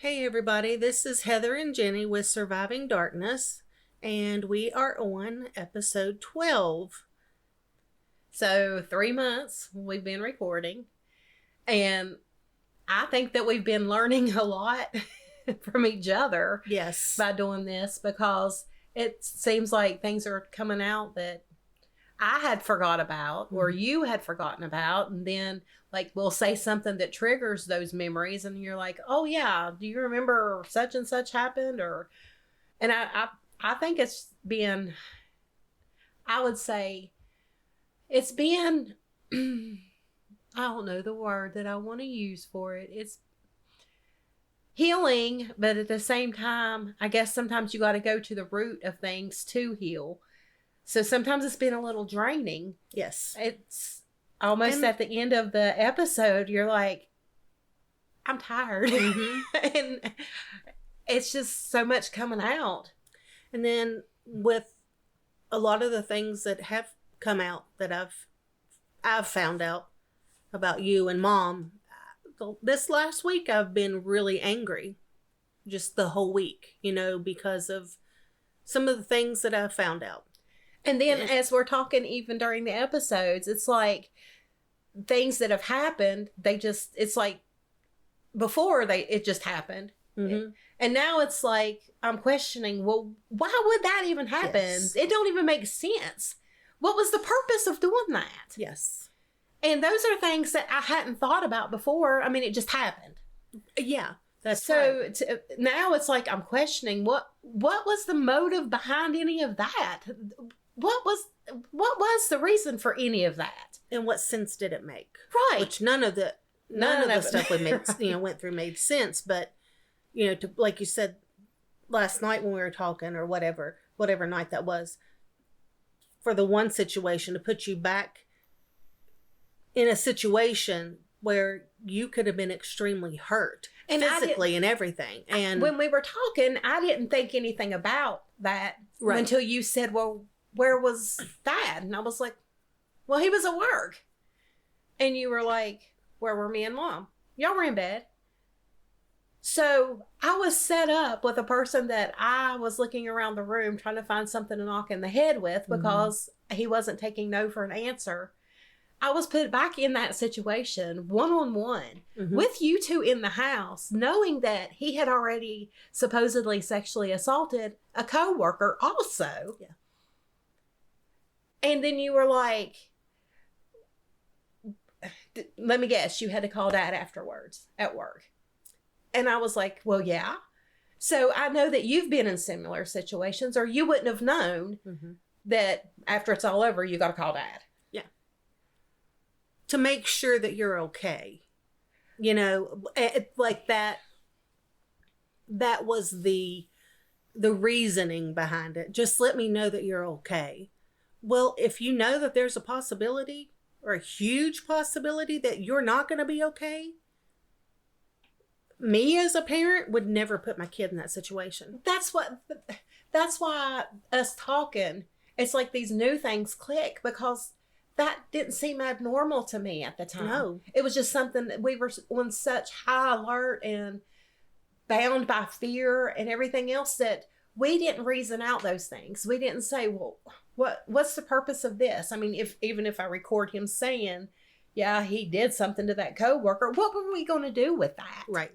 Hey everybody, this is Heather and Jenny with Surviving Darkness, and we are on episode 12. So 3 months we've been recording, and I think that we've been learning a lot from each other. Yes. By doing this, because it seems like things are coming out that I had forgot about or you had forgotten about, and then like we'll say something that triggers those memories and you're like, oh yeah, do you remember such and such happened? And I think it's been, I would say it's been I don't know the word that I want to use for it. It's healing, but at the same time, I guess sometimes you got to go to the root of things to heal. So sometimes it's been a little draining. Yes. It's almost at the end of the episode, you're like, I'm tired. And it's just so much coming out. And then with a lot of the things that have come out that I've found out about you and Mom, this last week I've been really angry. Just the whole week, because of some of the things that I've found out. And then as we're talking, even during the episodes, it's like things that have happened, it's like before it just happened. Mm-hmm. And now it's like, I'm questioning, well, why would that even happen? Yes. It don't even make sense. What was the purpose of doing that? Yes. And those are things that I hadn't thought about before. I mean, it just happened. Yeah. That's so right. Now it's like I'm questioning what was the motive behind any of that? What was the reason for any of that? And what sense did it make? Right. Which none of the stuff we made, went through made sense. But, like you said last night when we were talking or whatever night that was, for the one situation to put you back in a situation where you could have been extremely hurt and physically and everything. And when we were talking, I didn't think anything about that until you said, well, where was Dad? And I was like, well, he was at work. And you were like, where were me and Mom? Y'all were in bed. So I was set up with a person that I was looking around the room trying to find something to knock in the head with because he wasn't taking no for an answer. I was put back in that situation one-on-one with you two in the house, knowing that he had already supposedly sexually assaulted a coworker also. Yeah. And then you were like, let me guess, you had to call Dad afterwards at work. And I was like, well, yeah. So I know that you've been in similar situations, or you wouldn't have known that after it's all over, you got to call Dad. Yeah. To make sure that you're okay. Like that was the reasoning behind it. Just let me know that you're okay. Well, if you know that there's a possibility or a huge possibility that you're not going to be okay, me as a parent would never put my kid in that situation. That's why us talking, it's like these new things click, because that didn't seem abnormal to me at the time. No. It was just something that we were on such high alert and bound by fear and everything else that we didn't reason out those things. We didn't say, well, what's the purpose of this? I mean, even if I record him saying, yeah, he did something to that coworker, what were we going to do with that? Right.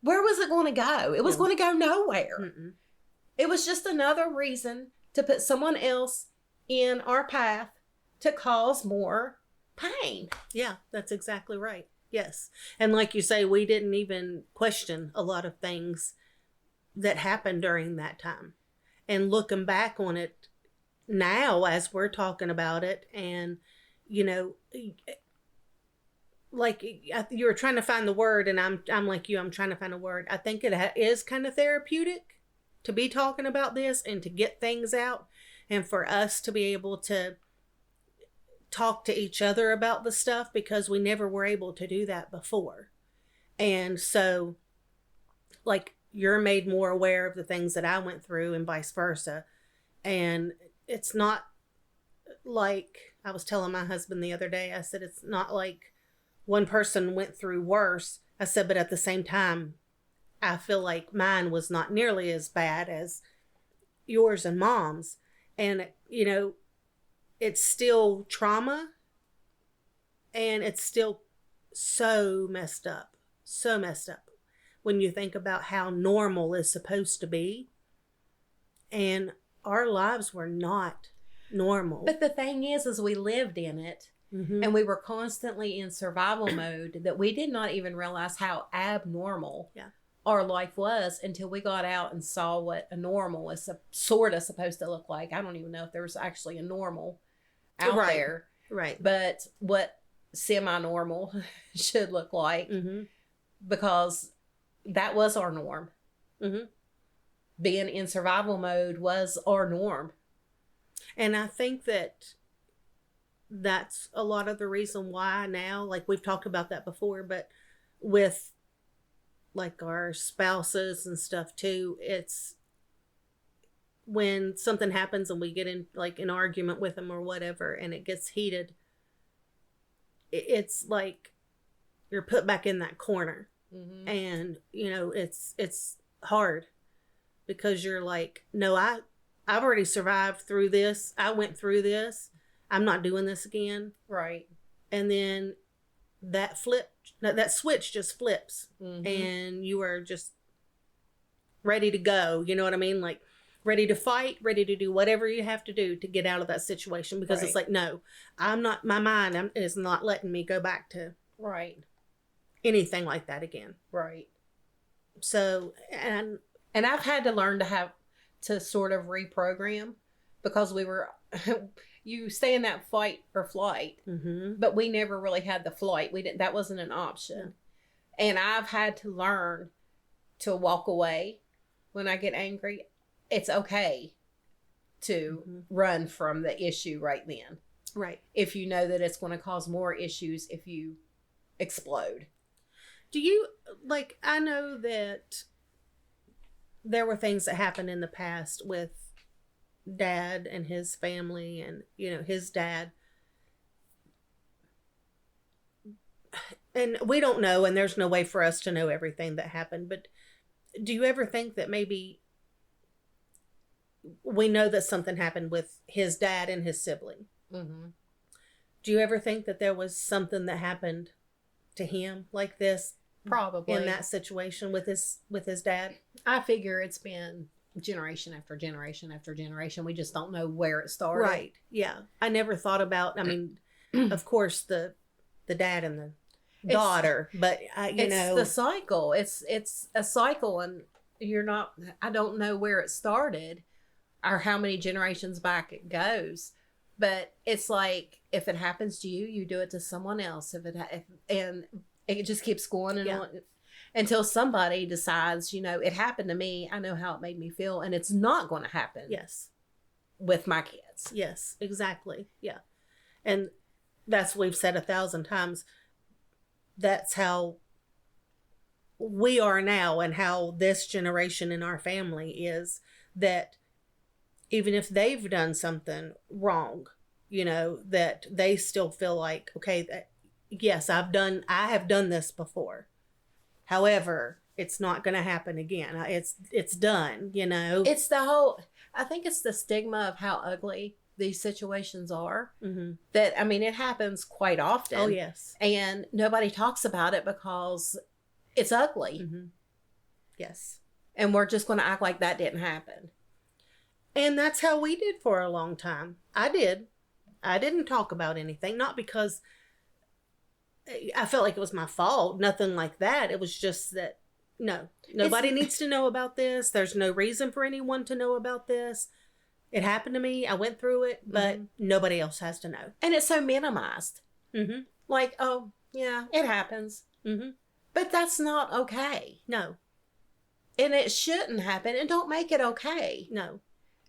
Where was it going to go? It was going to go nowhere. Mm-mm. It was just another reason to put someone else in our path to cause more pain. Yeah, that's exactly right. Yes. And like you say, we didn't even question a lot of things that happened during that time. And looking back on it now as we're talking about it, and, like you were trying to find the word, and I'm like you, I'm trying to find a word. I think it is kind of therapeutic to be talking about this and to get things out, and for us to be able to talk to each other about the stuff, because we never were able to do that before. And so, like, you're made more aware of the things that I went through and vice versa. And it's not like, I was telling my husband the other day, I said, it's not like one person went through worse. I said, but at the same time, I feel like mine was not nearly as bad as yours and mom's. And, it's still trauma, and it's still so messed up. So messed up when you think about how normal is supposed to be. And our lives were not normal. But the thing is we lived in it. Mm-hmm. And we were constantly in survival mode that we did not even realize how abnormal our life was until we got out and saw what a normal is sort of supposed to look like. I don't even know if there's actually a normal out there. Right. But what semi-normal should look like, because that was our norm. Mm-hmm. Being in survival mode was our norm. And I think that's a lot of the reason why now, like we've talked about that before, but with like our spouses and stuff too, it's when something happens and we get in like an argument with them or whatever, and it gets heated, it's like you're put back in that corner. Mm-hmm. And it's hard because you're like, no, I've already survived through this. I went through this. I'm not doing this again. Right. And then that switch just flips, and you are just ready to go. You know what I mean? Like ready to fight, ready to do whatever you have to do to get out of that situation, because it's like, no, I'm not, my mind is not letting me go back to anything like that again. Right. So, and I've had to learn to sort of reprogram, because we were, you stay in that fight or flight, but we never really had the flight. That wasn't an option. And I've had to learn to walk away when I get angry. It's okay to run from the issue right then. Right. If you know that it's going to cause more issues if you explode. Do you, like, I know that there were things that happened in the past with Dad and his family and, his dad. And we don't know, and there's no way for us to know everything that happened, but do you ever think that maybe we know that something happened with his dad and his sibling? Mm-hmm. Do you ever think that there was something that happened to him like this? Probably. In that situation with his dad? I figure it's been generation after generation after generation. We just don't know where it started. Right. Yeah. I never thought about, I mean, of course, the dad and the daughter, but it's the cycle. It's a cycle, and I don't know where it started or how many generations back it goes, but it's like, if it happens to you, you do it to someone else. And it just keeps going and on until somebody decides, it happened to me. I know how it made me feel, and it's not going to happen. Yes. With my kids. Yes, exactly. Yeah. And we've said 1,000 times, that's how we are now, and how this generation in our family is, that even if they've done something wrong, that they still feel like, okay, yes, I have done this before. However, it's not going to happen again. It's done, It's I think it's the stigma of how ugly these situations are. Mm-hmm. That, it happens quite often. Oh, yes. And nobody talks about it because it's ugly. Mm-hmm. Yes. And we're just going to act like that didn't happen. And that's how we did for a long time. I did. I didn't talk about anything, not because I felt like it was my fault, nothing like that. It was just that, no, nobody needs to know about this. There's no reason for anyone to know about this. It happened to me. I went through it, but nobody else has to know. And it's so minimized. Mm-hmm. Like, oh, yeah, it happens. Mm-hmm. But that's not okay. No. And it shouldn't happen. And don't make it okay. No.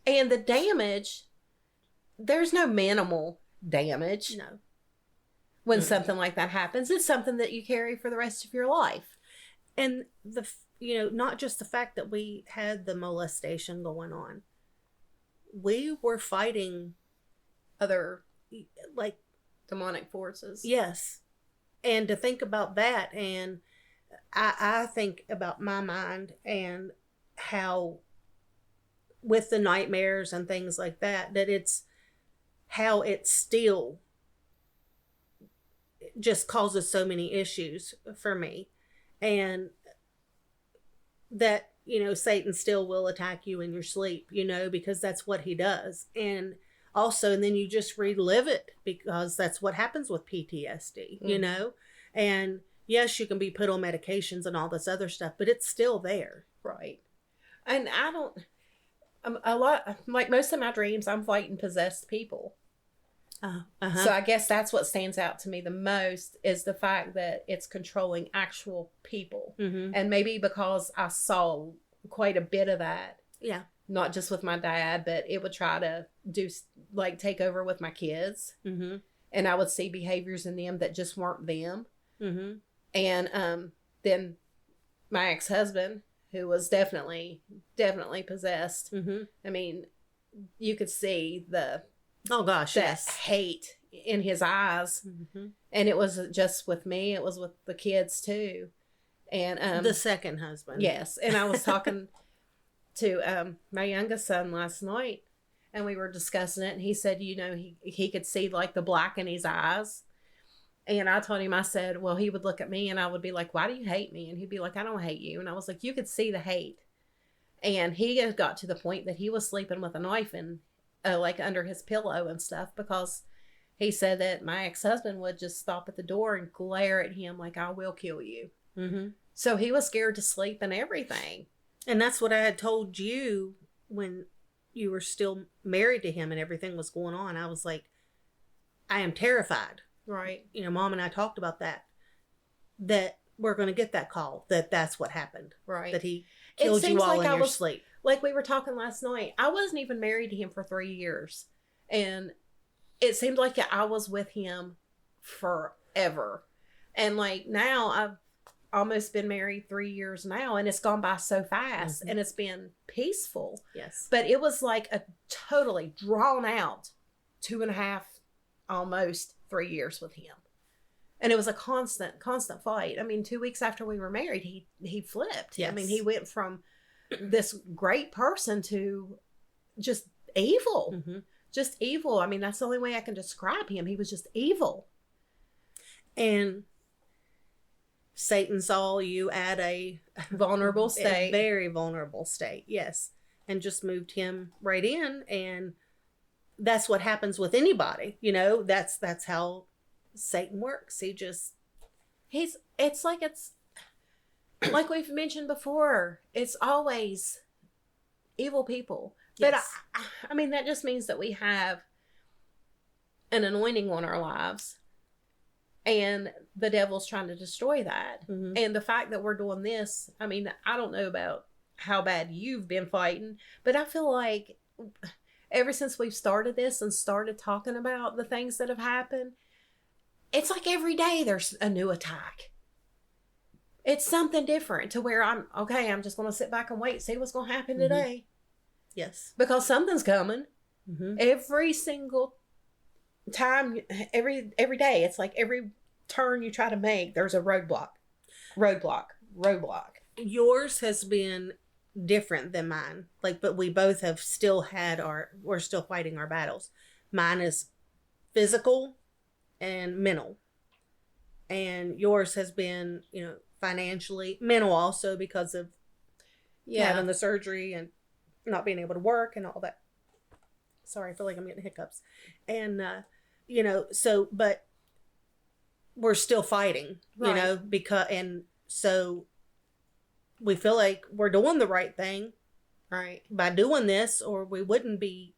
And the damage, there's no minimal damage. No. When something like that happens, it's something that you carry for the rest of your life. And not just the fact that we had the molestation going on. We were fighting other, like, demonic forces. Yes. And to think about that, and I think about my mind and how with the nightmares and things like that, that it's how it still just causes so many issues for me. And that, Satan still will attack you in your sleep, because that's what he does. And also, and then you just relive it because that's what happens with PTSD, and yes, you can be put on medications and all this other stuff, but it's still there. Right. And I don't, a lot, like most of my dreams, I'm fighting possessed people. So I guess that's what stands out to me the most is the fact that it's controlling actual people. Mm-hmm. And maybe because I saw quite a bit of that. Yeah. Not just with my dad, but it would try to take over with my kids. Mm-hmm. And I would see behaviors in them that just weren't them. Mm-hmm. And then my ex-husband, who was definitely possessed. Mm-hmm. I mean, you could see the yes, hate in his eyes. Mm-hmm. And it wasn't just with me, it was with the kids too. And the second husband. Yes. And I was talking to my youngest son last night, and we were discussing it, and he said, he could see like the black in his eyes. And I told him, I said, well, he would look at me and I would be like, why do you hate me? And he'd be like, I don't hate you. And I was like, you could see the hate. And he had got to the point that he was sleeping with a knife and like under his pillow and stuff, because he said that my ex-husband would just stop at the door and glare at him like, I will kill you. Mm-hmm. So he was scared to sleep and everything. And that's what I had told you when you were still married to him and everything was going on. I was like, I am terrified. Right. Mom and I talked about that we're going to get that call, that's what happened. Right. That he killed you all in your sleep. Like we were talking last night, I wasn't even married to him for 3 years. And it seemed like I was with him forever. And like now I've almost been married 3 years now, and it's gone by so fast. Mm-hmm. And it's been peaceful. Yes. But it was like a totally drawn out 2.5, almost 3 years with him. And it was a constant fight. I mean, 2 weeks after we were married, he flipped. Yes. I mean, he went from this great person to just evil. Mm-hmm. Just evil. I mean, that's the only way I can describe him. He was just evil. And Satan saw you at a vulnerable state. A very vulnerable state, yes. And just moved him right in. And that's what happens with anybody. That's how Satan works. It's like we've mentioned before, it's always evil people. But yes. I mean, that just means that we have an anointing on our lives, and the devil's trying to destroy that. Mm-hmm. And the fact that we're doing this, I mean, I don't know about how bad you've been fighting, but I feel like ever since we've started this and started talking about the things that have happened, it's like every day there's a new attack. It's something different to where I'm just going to sit back and wait, see what's going to happen today. Yes. Because something's coming. Mm-hmm. Every single time, every day, it's like every turn you try to make, there's a roadblock. Yours has been different than mine. But we both have we're still fighting our battles. Mine is physical and mental. And yours has been, financially, mental also because of having the surgery and not being able to work and all that. Sorry, I feel like I'm getting hiccups. And, but we're still fighting, right. So we feel like we're doing the right thing. Right. By doing this, or we wouldn't be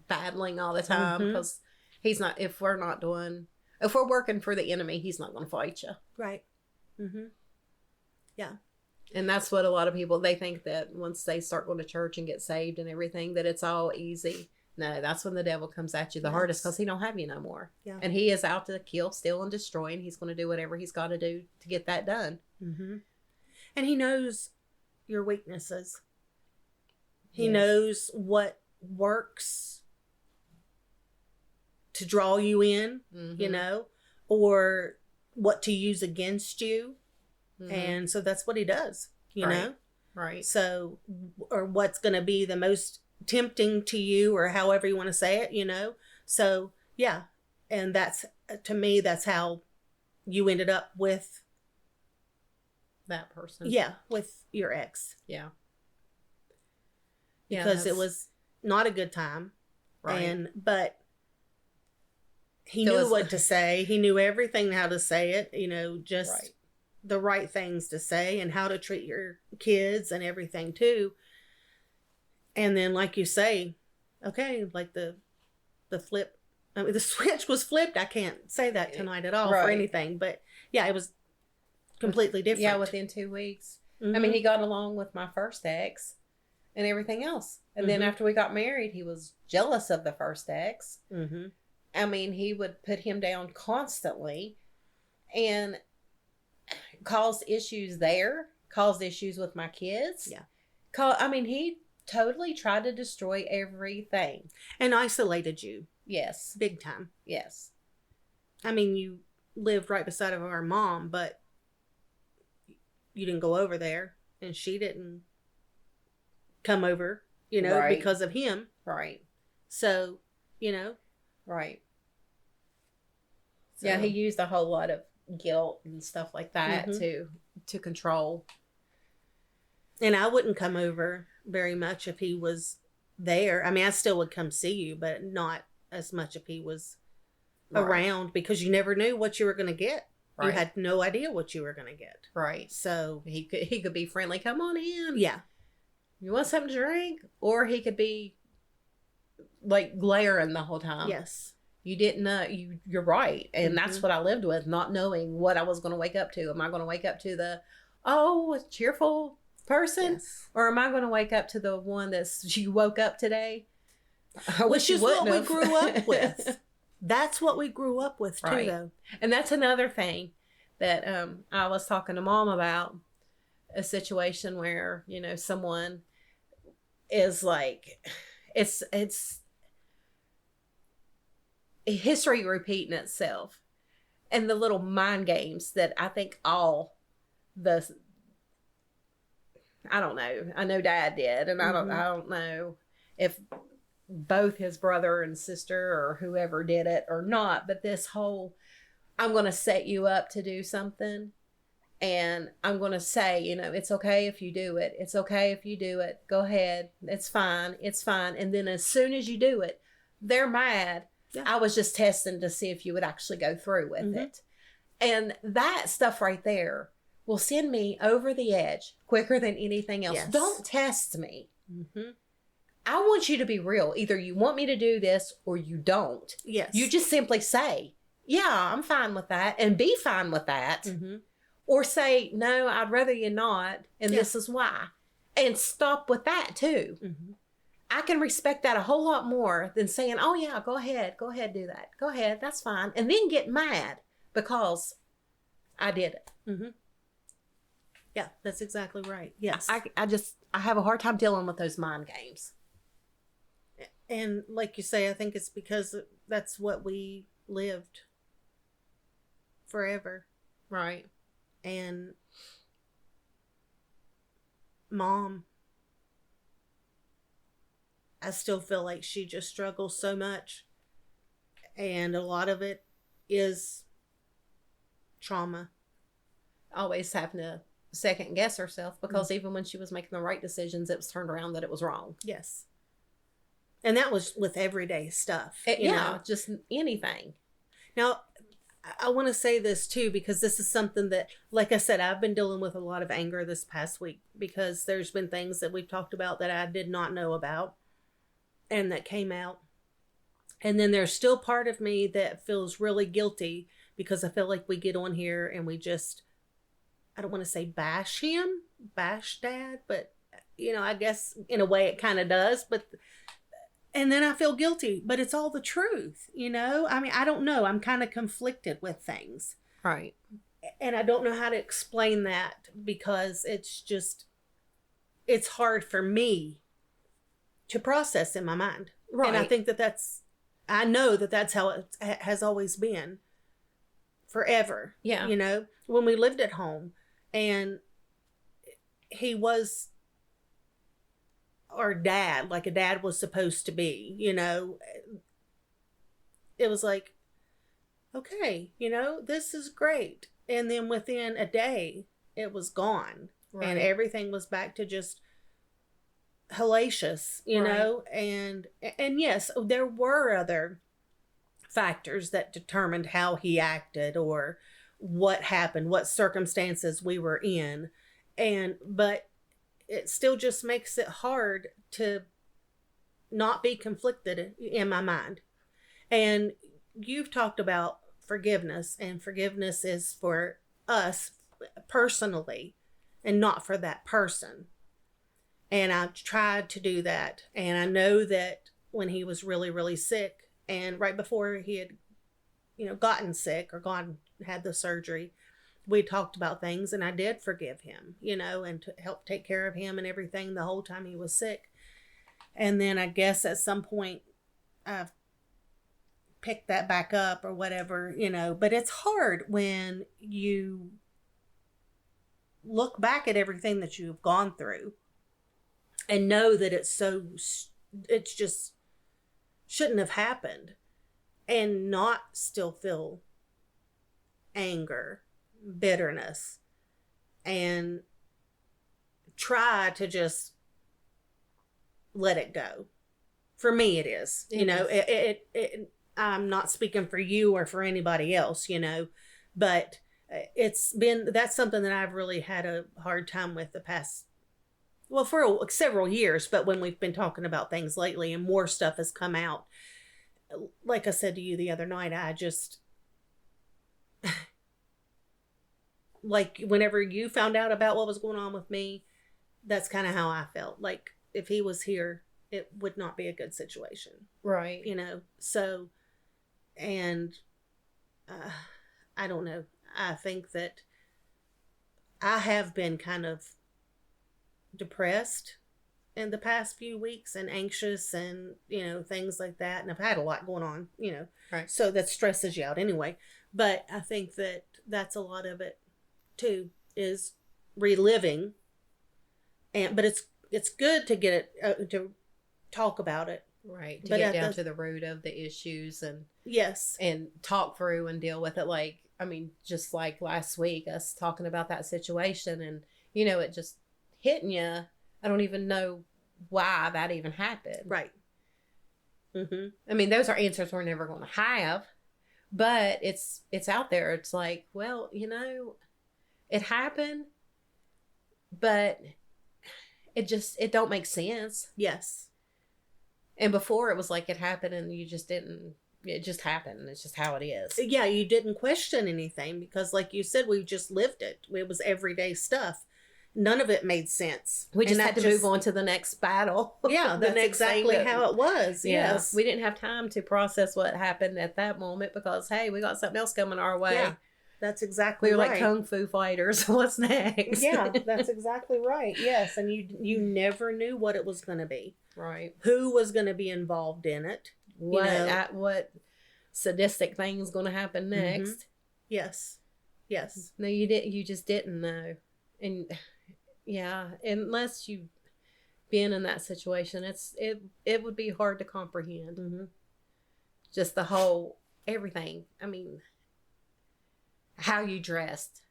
battling all the time, because if we're working for the enemy, he's not going to fight you. Right. Mm-hmm. Yeah. And that's what a lot of people, they think that once they start going to church and get saved and everything, that it's all easy. No, that's when the devil comes at you the hardest, because he don't have you no more. Yeah. And he is out to kill, steal, and destroy, and he's going to do whatever he's got to do to get that done. Mm-hmm. And he knows your weaknesses. He knows what works to draw you in, or what to use against you. Mm-hmm. And so that's what he does, you know? Right. So, or what's going to be the most tempting to you, or however you want to say it, you know? So, yeah. And that's, to me, that's how you ended up with that person. Yeah, with your ex. Yeah. Because it was not a good time. Right. But he knew what to say. He knew everything, how to say it, you know, just the right things to say and how to treat your kids and everything too. And then, like you say, okay, like the flip, I mean, the switch was flipped. I can't say that tonight at all for anything, but yeah, it was completely different. Yeah, within 2 weeks. Mm-hmm. I mean, he got along with my first ex and everything else. And then after we got married, he was jealous of the first ex. Mm-hmm. I mean, he would put him down constantly and caused issues there, caused issues with my kids. Yeah. I mean, he totally tried to destroy everything. And isolated you. Yes. Big time. Yes. I mean, you lived right beside of our mom, but you didn't go over there, and she didn't come over, you know, because of him. Right. So, you know. Right. So. Yeah, he used a whole lot of guilt and stuff like that to control. And I wouldn't come over very much if he was there. I mean, I still would come see you, but not as much if he was around, because you never knew what you were going to get. Right. You had no idea what you were going to get. Right. So he could be friendly. Come on in. Yeah. You want something to drink? Or he could be like glaring the whole time. Yes. You didn't know. You're right. And that's what I lived with, not knowing what I was going to wake up to. Am I going to wake up to the, cheerful person? Yes. Or am I going to wake up to the one you woke up today? Which is what we grew up with. That's what we grew up with too, though. And that's another thing that I was talking to Mom about, a situation where, you know, someone is like, it's history repeating itself, and the little mind games that I think I don't know. I know Dad did, and I don't know if both his brother and sister or whoever did it or not, but this whole, I'm going to set you up to do something, and I'm going to say, you know, it's okay if you do it. It's okay if you do it. Go ahead. It's fine. It's fine. And then as soon as you do it, they're mad. Yeah. I was just testing to see if you would actually go through with it. And that stuff right there will send me over the edge quicker than anything else. Yes. Don't test me. Mm-hmm. I want you to be real. Either you want me to do this or you don't. Yes. You just simply say, yeah, I'm fine with that, and be fine with that. Mm-hmm. Or say, no, I'd rather you not, and this is why. And stop with that too. Mm-hmm. I can respect that a whole lot more than saying, oh yeah, go ahead, do that. Go ahead, that's fine. And then get mad because I did it. Mm-hmm. Yeah, that's exactly right. Yes. I have a hard time dealing with those mind games. And like you say, I think it's because that's what we lived forever. Right. And Mom, I still feel like she just struggles so much. And a lot of it is trauma. Always having to second guess herself, because even when she was making the right decisions, it was turned around that it was wrong. Yes. And that was with everyday stuff. You know? Just anything. Now, I want to say this too, because this is something that, like I said, I've been dealing with a lot of anger this past week, because there's been things that we've talked about that I did not know about and that came out. And then there's still part of me that feels really guilty, because I feel like we get on here and we just, I don't want to say bash Dad, but, you know, I guess in a way it kind of does, and then I feel guilty, but it's all the truth, you know? I mean, I don't know. I'm kind of conflicted with things. Right. And I don't know how to explain that, because it's hard for me to process in my mind. Right. And I think I know that's how it has always been forever. Yeah. You know, when we lived at home, And he was our dad, like a dad was supposed to be, you know. It was like, okay, you know, this is great. And then within a day, it was gone. Right. And everything was back to just hellacious, you know. And yes, there were other factors that determined how he acted or what happened, what circumstances we were in. But it still just makes it hard to not be conflicted in my mind. And you've talked about forgiveness, and forgiveness is for us personally and not for that person. And I've tried to do that. And I know that when he was really, really sick, and right before he had, you know, gotten sick or had the surgery, we talked about things, and I did forgive him, you know, and to help take care of him and everything the whole time he was sick. And then I guess at some point I've picked that back up or whatever, you know, but it's hard when you look back at everything that you've gone through and know that it's just shouldn't have happened, and not still feel anger, bitterness, and try to just let it go. For me, it is. You know, it I'm not speaking for you or for anybody else, you know, but that's something that I've really had a hard time with the past, well, for several years. But when we've been talking about things lately and more stuff has come out, like I said to you the other night, I just, like, whenever you found out about what was going on with me, that's kind of how I felt. Like, if he was here, it would not be a good situation. Right. You know, so, and I don't know. I think that I have been kind of depressed in the past few weeks and anxious and, you know, things like that. And I've had a lot going on, you know, right. So that stresses you out anyway. But I think that that's a lot of it too, is reliving. But it's good to get it, to talk about it. Right. To get down to the root of the issues and yes, and talk through and deal with it. Like, I mean, just like last week, us talking about that situation, and, you know, it just hitting you. I don't even know why that even happened. Right. Mm-hmm. I mean, those are answers we're never going to have, but it's out there. It's like, well, you know, it happened, but it don't make sense. Yes. And before it was like it happened and you just didn't, it just happened. It's just how it is. Yeah, you didn't question anything because, like you said, we just lived it. It was everyday stuff. None of it made sense. We just had to move on to the next battle. Yeah, that's exactly how it was. Yeah. Yes. We didn't have time to process what happened at that moment because, hey, we got something else coming our way. Yeah, that's exactly right. We were like kung fu fighters. What's next? Yeah, that's exactly right. Yes, and you never knew what it was going to be. Right. Who was going to be involved in it? What sadistic thing's going to happen next? Mm-hmm. Yes. Yes. No, you didn't. You just didn't know. And yeah, unless you've been in that situation, it would be hard to comprehend. Mm-hmm. Just the whole everything. I mean, how you dressed,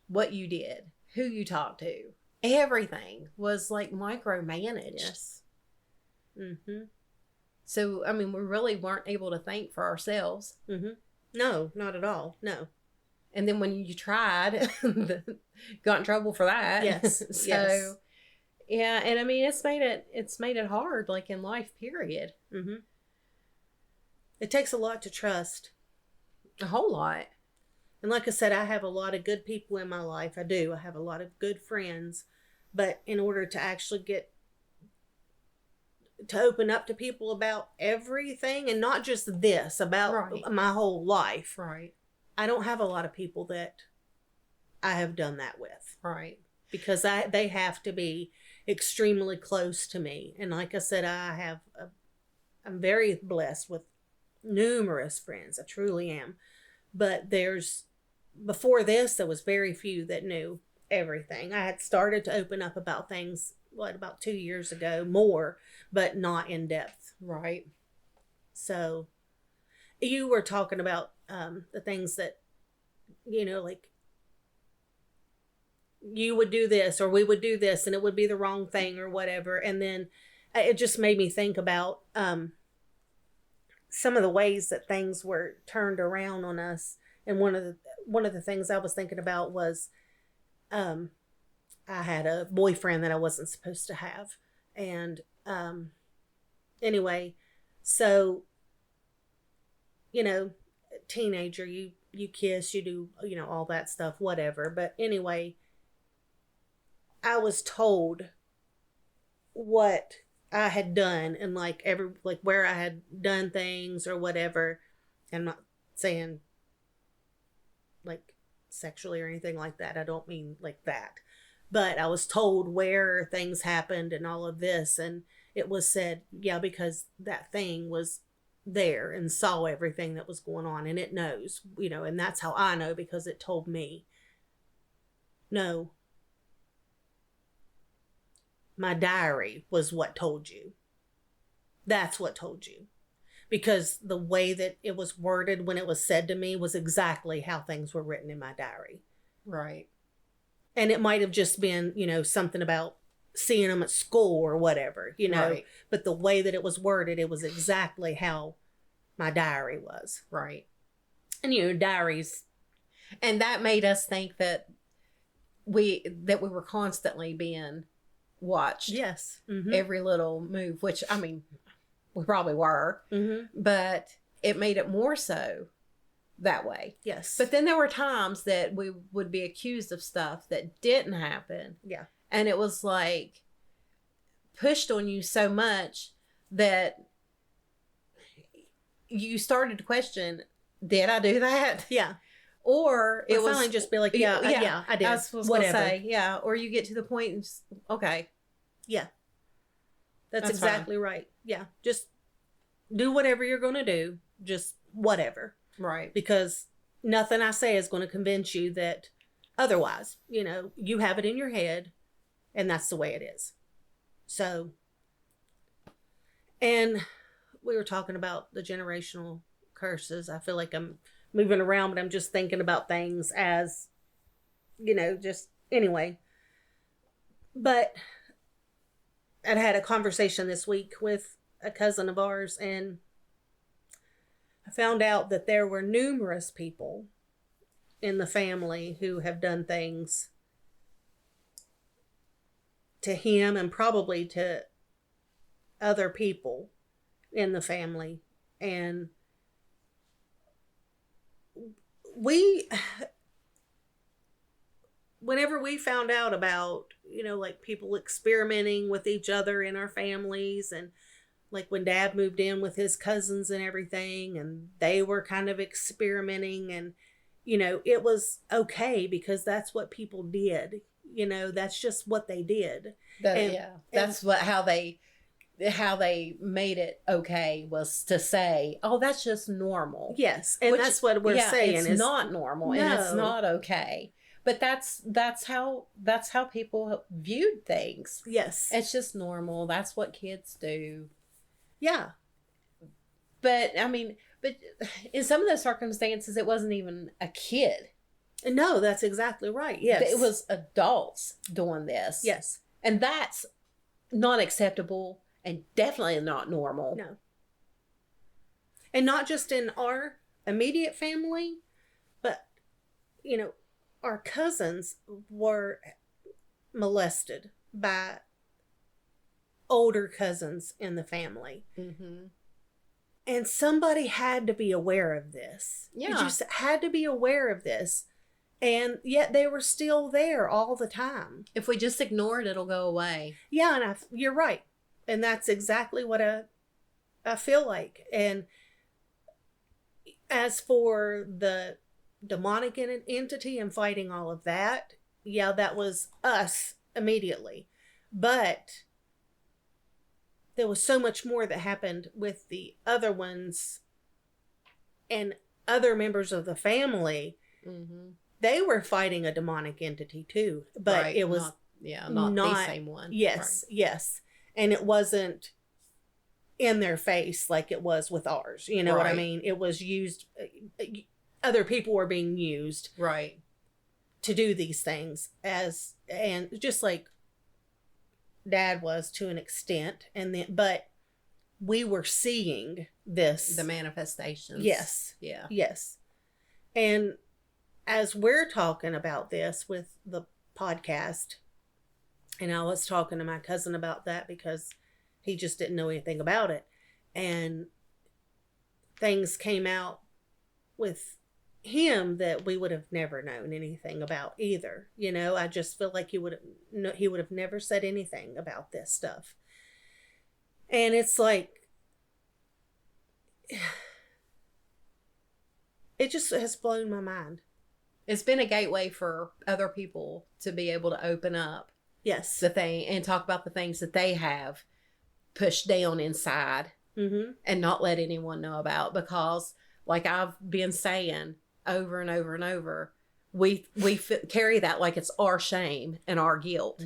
what you did, who you talked to, everything was like micromanaged. Yes. Mm-hmm. So, I mean, we really weren't able to think for ourselves. Mm-hmm. No, not at all. No. And then when you tried, got in trouble for that. Yes. So, yes. Yeah, and I mean, it's made it hard, like in life, period. Mm-hmm. It takes a lot to trust. A whole lot. And like I said, I have a lot of good people in my life. I do. I have a lot of good friends. But in order to actually get to open up to people about everything, and not just this, about my whole life. Right. I don't have a lot of people that I have done that with. Right. Because they have to be extremely close to me. And like I said, I'm very blessed with numerous friends. I truly am. But before this, there was very few that knew everything. I had started to open up about things, about 2 years ago, more, but not in depth. Right. So, you were talking about the things that, like, you would do this or we would do this and it would be the wrong thing or whatever. And then it just made me think about some of the ways that things were turned around on us. And one of the things I was thinking about was I had a boyfriend that I wasn't supposed to have. And anyway, so, teenager, you kiss, you do, all that stuff, whatever. But anyway, I was told what I had done and where I had done things or whatever. I'm not saying like sexually or anything like that. I don't mean like that. But I was told where things happened and all of this. And it was said, yeah, because that thing was there and saw everything that was going on and it knows, and that's how I know because it told me. No. My diary was what told you. That's what told you. Because the way that it was worded when it was said to me was exactly how things were written in my diary. Right. And it might have just been, something about seeing them at school or whatever, Right. But the way that it was worded, it was exactly how my diary was. Right. And, diaries. And that made us think that we were constantly being watched. Yes. Mm-hmm. Every little move, which, I mean, we probably were. Mm-hmm. But it made it more so that way. Yes. But then there were times that we would be accused of stuff that didn't happen. Yeah. And it was like pushed on you so much that you started to question, did I do that? Yeah. Or it was finally just be like, yeah, I did. I was going to say, yeah. Or you get to the point and just, okay. Yeah. That's exactly fine. Right. Yeah. Just do whatever you're going to do. Just whatever. Right. Because nothing I say is going to convince you that otherwise, you have it in your head and that's the way it is. So, and we were talking about the generational curses. I feel like I'm moving around, but I'm just thinking about things as, just anyway. But I had a conversation this week with a cousin of ours, and I found out that there were numerous people in the family who have done things to him and probably to other people in the family. And whenever we found out about, like people experimenting with each other in our families, and like when Dad moved in with his cousins and everything, and they were kind of experimenting, and, it was okay because that's what people did. That's just what they did. That's how they made it okay, was to say, oh, that's just normal. Yes. And that's what we're saying. It's not normal. No. And it's not okay. But that's how people viewed things. Yes. It's just normal. That's what kids do. Yeah. But in some of those circumstances, it wasn't even a kid. No, that's exactly right. Yes. It was adults doing this. Yes. And that's not acceptable and definitely not normal. No. And not just in our immediate family, but, our cousins were molested by older cousins in the family. Mm-hmm. And somebody had to be aware of this. Yeah. You just had to be aware of this. And yet they were still there all the time. If we just ignore it, it'll go away. Yeah, and you're right. And that's exactly what I feel like. And as for the demonic entity and fighting all of that, yeah, that was us immediately. But there was so much more that happened with the other ones and other members of the family. Mm-hmm. they were fighting a demonic entity too, but it was not the same one. Yes, yes. And it wasn't in their face like it was with ours. You know what I mean? It was used, other people were being used. Right. To do these things and just like Dad was to an extent. But we were seeing this. The manifestations. Yes. Yeah. Yes. And as we're talking about this with the podcast, and I was talking to my cousin about that because he just didn't know anything about it. And things came out with him that we would have never known anything about either. You know, I just feel like he would have never said anything about this stuff. And it's like, it just has blown my mind. It's been a gateway for other people to be able to open up. Yes. The thing and talk about the things that they have pushed down inside and not let anyone know about, because like I've been saying over and over and over, we carry that like it's our shame and our guilt,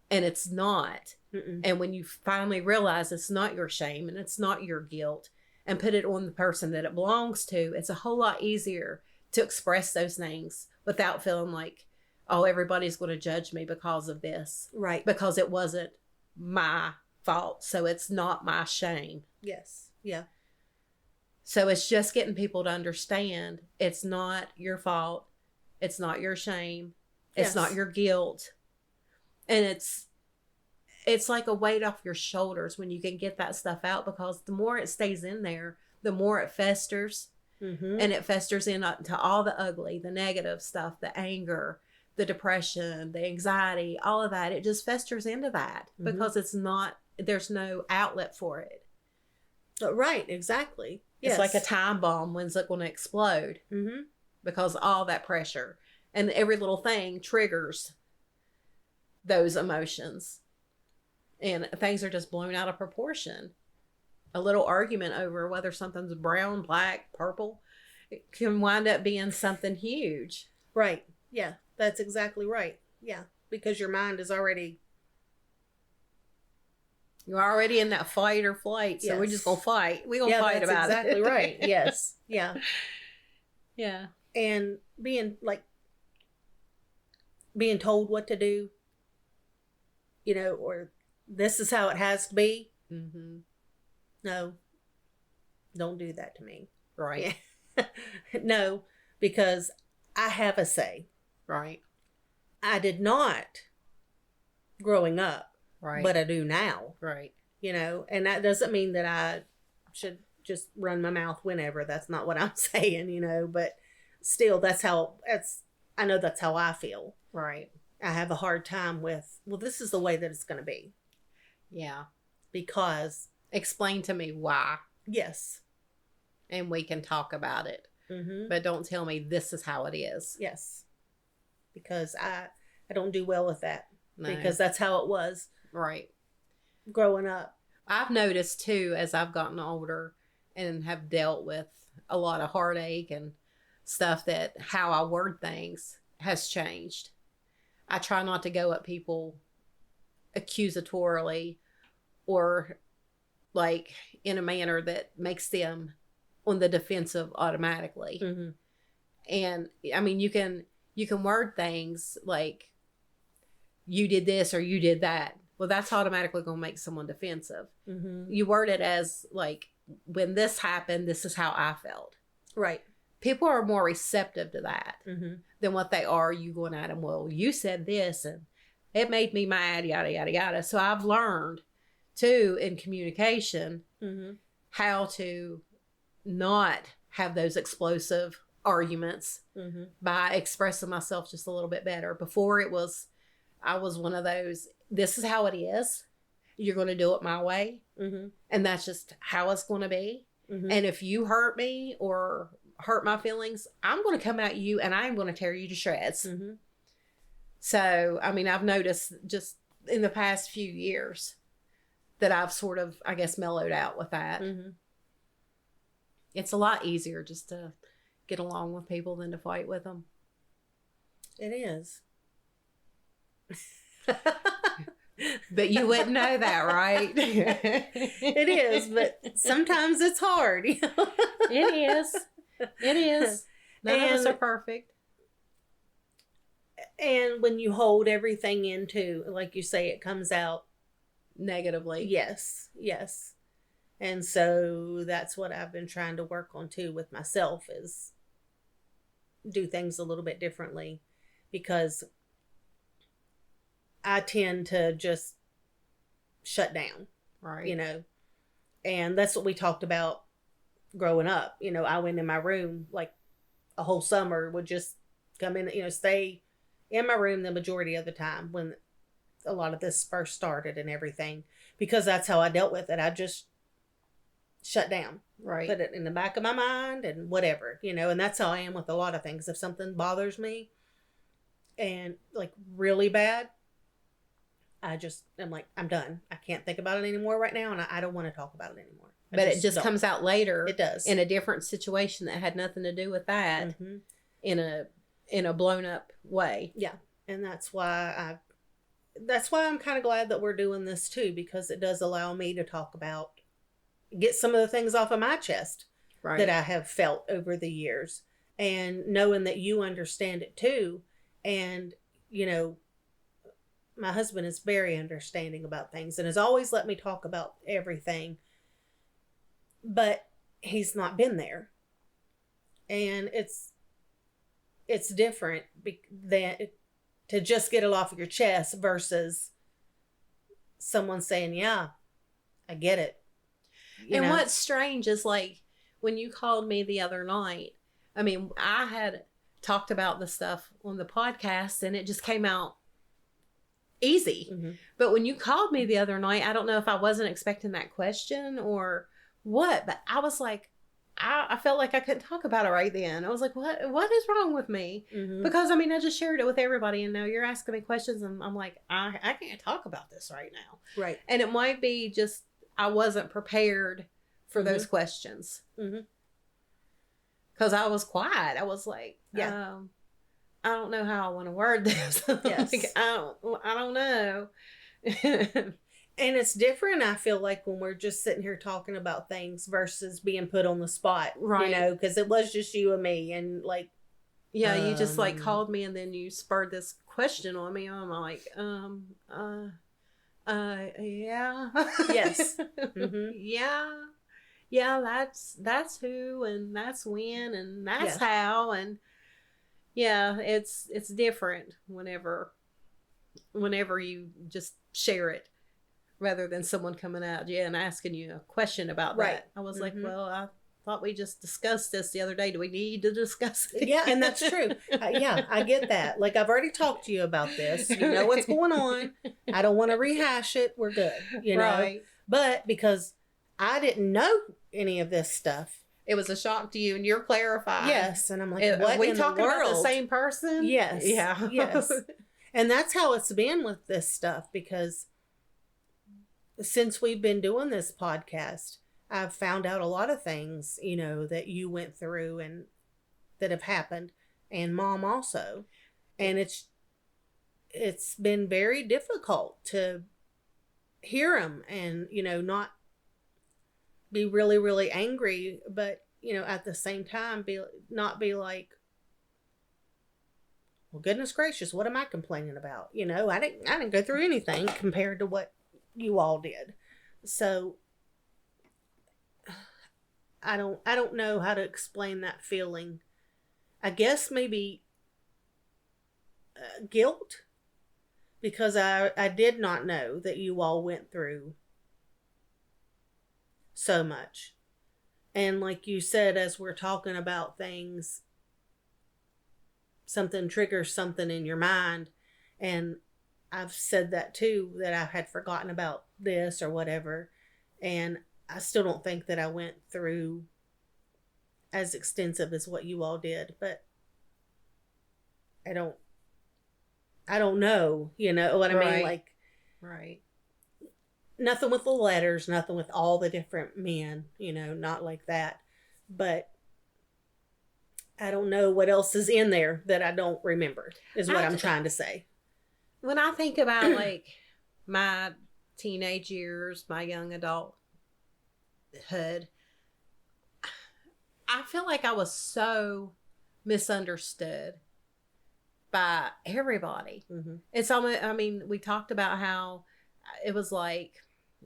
and it's not. And when you finally realize it's not your shame and it's not your guilt and put it on the person that it belongs to, it's a whole lot easier to express those things without feeling like, oh, everybody's going to judge me because of this. Right. Because it wasn't my fault. So it's not my shame. Yes. Yeah. So it's just getting people to understand it's not your fault. It's not your shame. It's not your guilt. And it's like a weight off your shoulders when you can get that stuff out, because the more it stays in there, the more it festers. And it festers into all the ugly, the negative stuff, the anger, the depression, the anxiety, all of that. It just festers into that because there's no outlet for it. Right, exactly. Yes. It's like a time bomb. When's it going to explode? Because all that pressure and every little thing triggers those emotions. And things are just blown out of proportion. A little argument over whether something's brown, black, purple, it can wind up being something huge. Right. Yeah, that's exactly right. Yeah, because your mind is already... You're already in that fight or flight, so we're just going to fight. We're going to fight about it. Exactly right. Yes. Yeah. Yeah. And being told what to do, you know, or this is how it has to be. No, don't do that to me. Right. Yeah. No, because I have a say. Right. I did not growing up. Right. But I do now. Right. You know, and that doesn't mean that I should just run my mouth whenever. That's not what I'm saying, you know, but still I know that's how I feel. Right. I have a hard time with, well, this is the way that it's going to be. Yeah. Because. Explain to me why. Yes. And we can talk about it. But don't tell me this is how it is. Yes. Because I don't do well with that. No. Because that's how it was. Right. Growing up. I've noticed too, as I've gotten older and have dealt with a lot of heartache and stuff, that how I word things has changed. I try not to go at people accusatorily or like in a manner that makes them on the defensive automatically. And I mean, you can word things like, you did this or you did that. Well, that's automatically going to make someone defensive. You word it as like, when this happened, this is how I felt. Right. People are more receptive to that than what they are you going at them. Well, you said this and it made me mad, yada, yada, yada. So I've learned too in communication how to not have those explosive arguments by expressing myself just a little bit better. Before I was one of those, this is how it is. You're going to do it my way. And that's just how it's going to be. And if you hurt me or hurt my feelings, I'm going to come at you and I'm going to tear you to shreds. So, I mean, I've noticed just in the past few years that I've sort of, I guess, mellowed out with that. It's a lot easier just to get along with people than to fight with them. It is. But you wouldn't know that, right? It is, but sometimes it's hard. It is. It is. None of us are perfect. And when you hold everything into, like you say, it comes out negatively. Yes. Yes. And so that's what I've been trying to work on too with myself, is do things a little bit differently, because I tend to just shut down. Right. You know, and that's what we talked about growing up. You know, I went in my room like a whole summer, would just come in, you know, stay in my room the majority of the time when a lot of this first started and everything, because that's how I dealt with it. I just shut down, right? Put it in the back of my mind and whatever, you know, and that's how I am with a lot of things. If something bothers me and like really bad, I'm like, I'm done. I can't think about it anymore right now, and I don't want to talk about it anymore. But it just comes out later. It does. In a different situation that had nothing to do with that. Mm-hmm. In a blown up way. Yeah. And that's why I'm kind of glad that we're doing this too, because it does allow me to get some of the things off of my chest that I have felt over the years, and knowing that you understand it too. And, you know, my husband is very understanding about things and has always let me talk about everything, but he's not been there. And it's different than to just get it off of your chest versus someone saying, yeah, I get it. And what's strange is, like, when you called me the other night, I mean, I had talked about the stuff on the podcast and it just came out easy. Mm-hmm. But when you called me the other night, I don't know if I wasn't expecting that question or what, but I was like, I felt like I couldn't talk about it right then. I was like, what is wrong with me? Mm-hmm. Because, I mean, I just shared it with everybody, and now you're asking me questions, and I'm like, I can't talk about this right now. Right. And it might be just I wasn't prepared for those questions. Because I was quiet. I was like, I don't know how I want to word this. Yes. Like, I don't know. And it's different, I feel like, when we're just sitting here talking about things versus being put on the spot. Right. You know, because it was just you and me, and like. Yeah, you just like called me and then you spurred this question on me. I'm like, yeah. Yes. Mm-hmm. Yeah, that's who and that's when and that's how, and yeah, it's different whenever you just share it rather than someone coming out and asking you a question about that. I was like, well, I thought we just discussed this the other day. Do we need to discuss it? Yeah, and that's true. Yeah, I get that. Like, I've already talked to you about this. You know what's going on. I don't want to rehash it. We're good. You know? Right. But because I didn't know any of this stuff. It was a shock to you, and you're clarifying. Yes, and I'm like, what are we in talking the world? about the same person? Yes. Yeah. Yes. And that's how it's been with this stuff, because since we've been doing this podcast, I've found out a lot of things, you know, that you went through and that have happened, and Mom also. And it's been very difficult to hear them and, you know, not be really, really angry, but, you know, at the same time, not be like, well, goodness gracious, what am I complaining about? You know, I didn't go through anything compared to what you all did. So I don't know how to explain that feeling. I guess maybe guilt, because I did not know that you all went through so much. And like you said, as we're talking about things, something triggers something in your mind. And I've said that too, that I had forgotten about this or whatever. And I still don't think that I went through as extensive as what you all did, but I don't know, you know what I mean? Like, right. Nothing with the letters, nothing with all the different men, you know, not like that. But I don't know what else is in there that I don't remember, is what I'm trying to say. When I think about, like, my teenage years, my young adulthood, I feel like I was so misunderstood by everybody. Mm-hmm. It's almost, I mean, we talked about how it was like,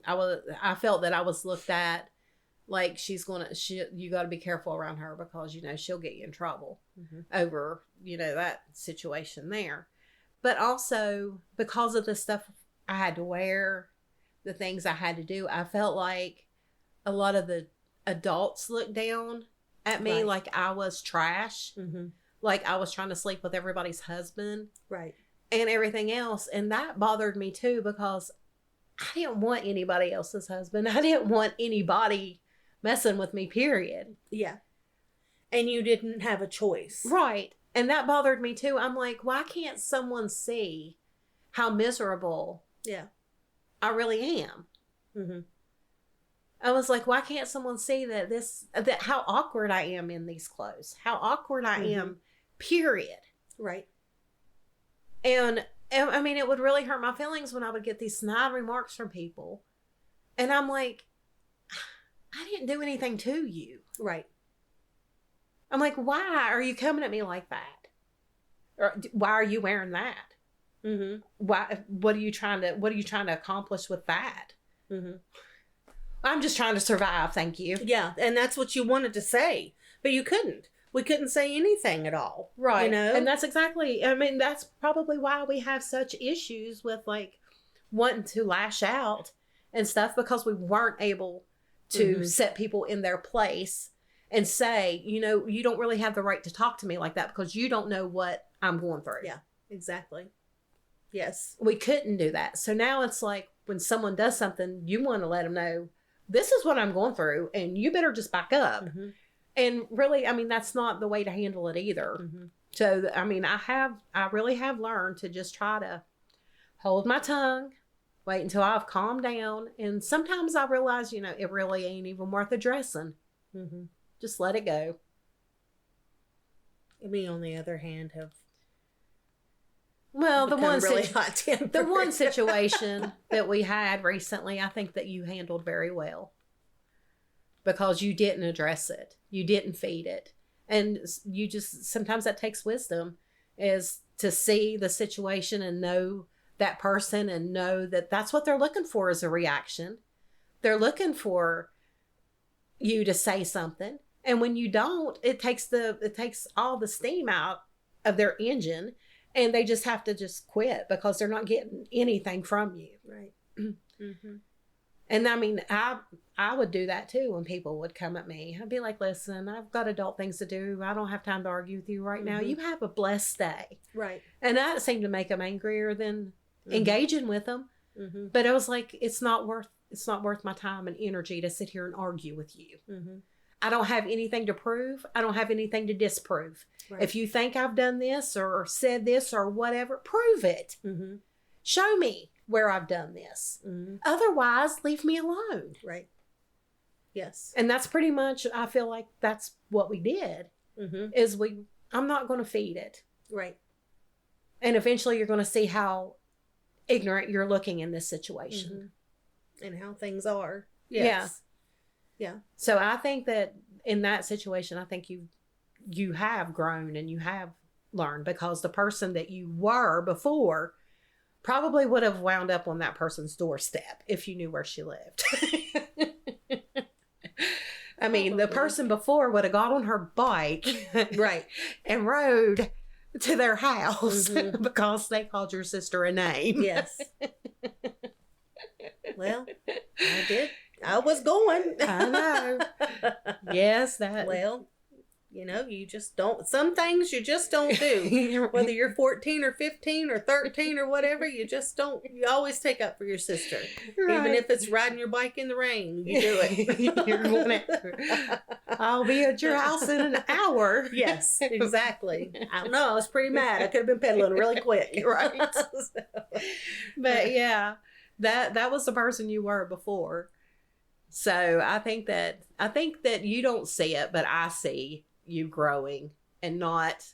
I felt that I was looked at like you got to be careful around her because, you know, she'll get you in trouble over, you know, that situation there. But also because of the stuff I had to wear, the things I had to do, I felt like a lot of the adults looked down at me like I was trash. Mm-hmm. Like I was trying to sleep with everybody's husband. Right. And everything else. And that bothered me too because I didn't want anybody else's husband. I didn't want anybody messing with me, period. Yeah. And you didn't have a choice. Right. And that bothered me too. I'm like, why can't someone see how miserable I really am? Mm-hmm. I was like, why can't someone see that how awkward I am in these clothes? How awkward I am, period. Right. And I mean, it would really hurt my feelings when I would get these snide remarks from people. And I'm like, I didn't do anything to you. Right. I'm like, why are you coming at me like that? Or why are you wearing that? Mm-hmm. Why? What are you trying to accomplish with that? Mm-hmm. I'm just trying to survive. Thank you. Yeah. And that's what you wanted to say, but you couldn't. We couldn't say anything at all. Right. You know? And that's exactly, I mean, that's probably why we have such issues with like wanting to lash out and stuff, because we weren't able to set people in their place and say, you know, you don't really have the right to talk to me like that because you don't know what I'm going through. Yeah, exactly. Yes. We couldn't do that. So now it's like when someone does something, you want to let them know, this is what I'm going through and you better just back up. Mm-hmm. And really, I mean, that's not the way to handle it either. Mm-hmm. So, I mean, I really have learned to just try to hold my tongue, wait until I've calmed down. And sometimes I realize, you know, it really ain't even worth addressing. Mm-hmm. Just let it go. Me, on the other hand, have the one one situation that we had recently, I think that you handled very well. Because you didn't address it. You didn't feed it. And you just, sometimes that takes wisdom, is to see the situation and know that person and know that that's what they're looking for, is a reaction. They're looking for you to say something. And when you don't, it takes all the steam out of their engine, and they just have to just quit because they're not getting anything from you. Right. Mm-hmm. And I mean, I would do that too when people would come at me. I'd be like, listen, I've got adult things to do. I don't have time to argue with you right now. You have a blessed day. Right. And that seemed to make them angrier than engaging with them. Mm-hmm. But I was like, it's not worth my time and energy to sit here and argue with you. Mm-hmm. I don't have anything to prove. I don't have anything to disprove. Right. If you think I've done this or said this or whatever, prove it. Mm-hmm. Show me where I've done this. Mm-hmm. Otherwise, leave me alone. Right. Yes. And that's pretty much, I feel like that's what we did. Mm-hmm. I'm not going to feed it. Right. And eventually you're going to see how ignorant you're looking in this situation. Mm-hmm. And how things are. Yes. Yeah. So I think that in that situation, I think you have grown and you have learned, because the person that you were before probably would have wound up on that person's doorstep if you knew where she lived. I mean, the person before would have got on her bike, right, and rode to their house because they called your sister a name. Yes. Well, I did. I was going. I know. Yes, that. Well, you know, you just don't, some things you just don't do. Whether you're 14 or 15 or 13 or whatever, you just don't, you always take up for your sister. Right. Even if it's riding your bike in the rain, you do it. You're going I'll be at your house in an hour. Yes, exactly. I don't know, I was pretty mad. I could have been pedaling really quick. Right. But yeah, that was the person you were before. So I think that you don't see it, but I see you growing and not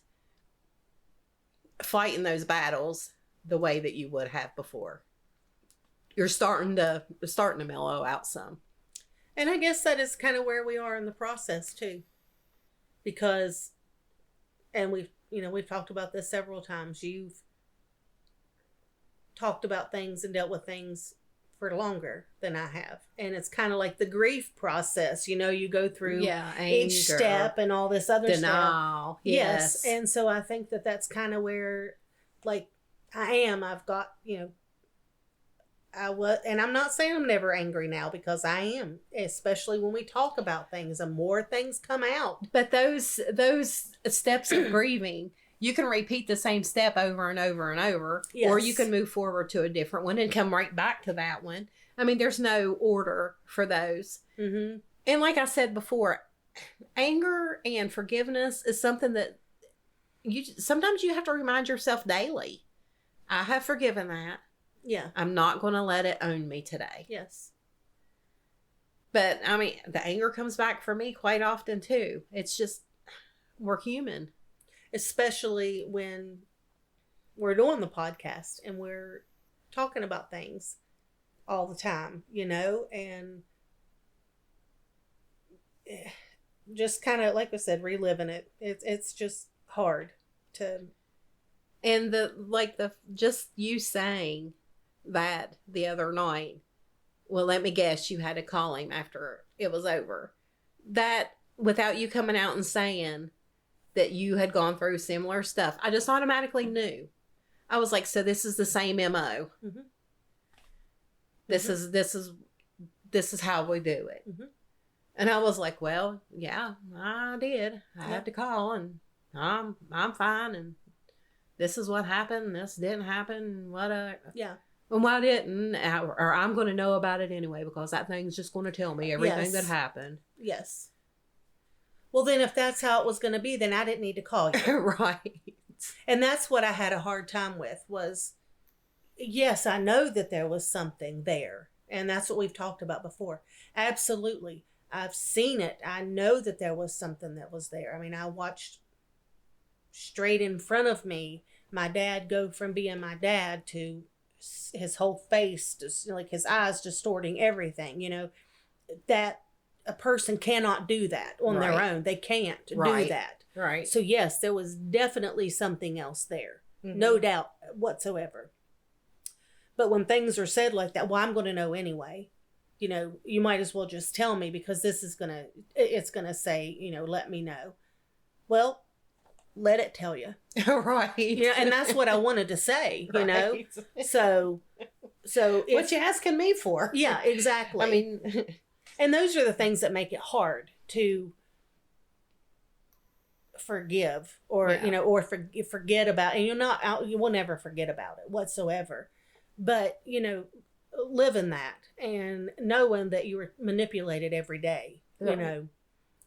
fighting those battles the way that you would have before. You're starting to mellow out some. And I guess that is kind of where we are in the process too. Because, and we've talked about this several times. You've talked about things and dealt with things for longer than I have. And it's kind of like the grief process. You go through each step and all this other denial. stuff. Yes. And so I think that that's kind of where, like, I've got, and I'm not saying I'm never angry now, because I am, especially when we talk about things and more things come out. But those steps of grieving, you can repeat the same step over and over and over, or you can move forward to a different one and come right back to that one. I mean, there's no order for those. Mm-hmm. And like I said before, anger and forgiveness is something that sometimes you have to remind yourself daily. I have forgiven that. Yeah. I'm not going to let it own me today. Yes. But, I mean, the anger comes back for me quite often, too. It's just, we're human. Especially when we're doing the podcast and we're talking about things all the time, and just kind of, like I said, reliving it. It's just hard to... And just you saying that the other night, well, let me guess, you had to call him after it was over. That, without you coming out and saying that you had gone through similar stuff, I just automatically knew. I was like, so this is the same MO. Mm-hmm. This is how we do it. Mm-hmm. And I was like, well, yeah, I did. I had to call, and I'm fine, and this is what happened. This didn't happen. What? Yeah. And why didn't? Or I'm going to know about it anyway, because that thing's just going to tell me everything that happened. Yes. Well, then if that's how it was going to be, then I didn't need to call you. Right. And that's what I had a hard time with was, yes, I know that there was something there. And that's what we've talked about before. Absolutely. I've seen it. I know that there was something that was there. I mean, I watched straight in front of me my dad go from being my dad to his whole face, like his eyes distorting everything, that a person cannot do that on their own. They can't do that. Right. So yes, there was definitely something else there. Mm-hmm. No doubt whatsoever. But when things are said like that, well, I'm going to know anyway. You might as well just tell me, because it's going to say, let me know. Well, let it tell you. Right. And that's what I wanted to say, right. So what you asking me for? Yeah, exactly. I mean, and those are the things that make it hard to forgive, or or forget about. And you will never forget about it whatsoever. But living that and knowing that you were manipulated every day, right.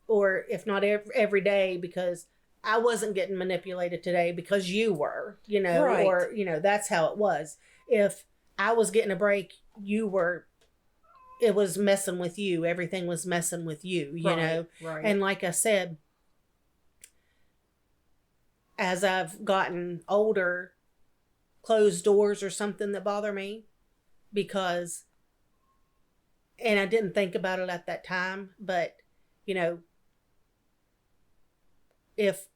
Or if not every day, because I wasn't getting manipulated today because you were, right. or, that's how it was. If I was getting a break, it was messing with you. Everything was messing with you, know? Right. And like I said, as I've gotten older, closed doors are something that bother me, because, and I didn't think about it at that time, but, if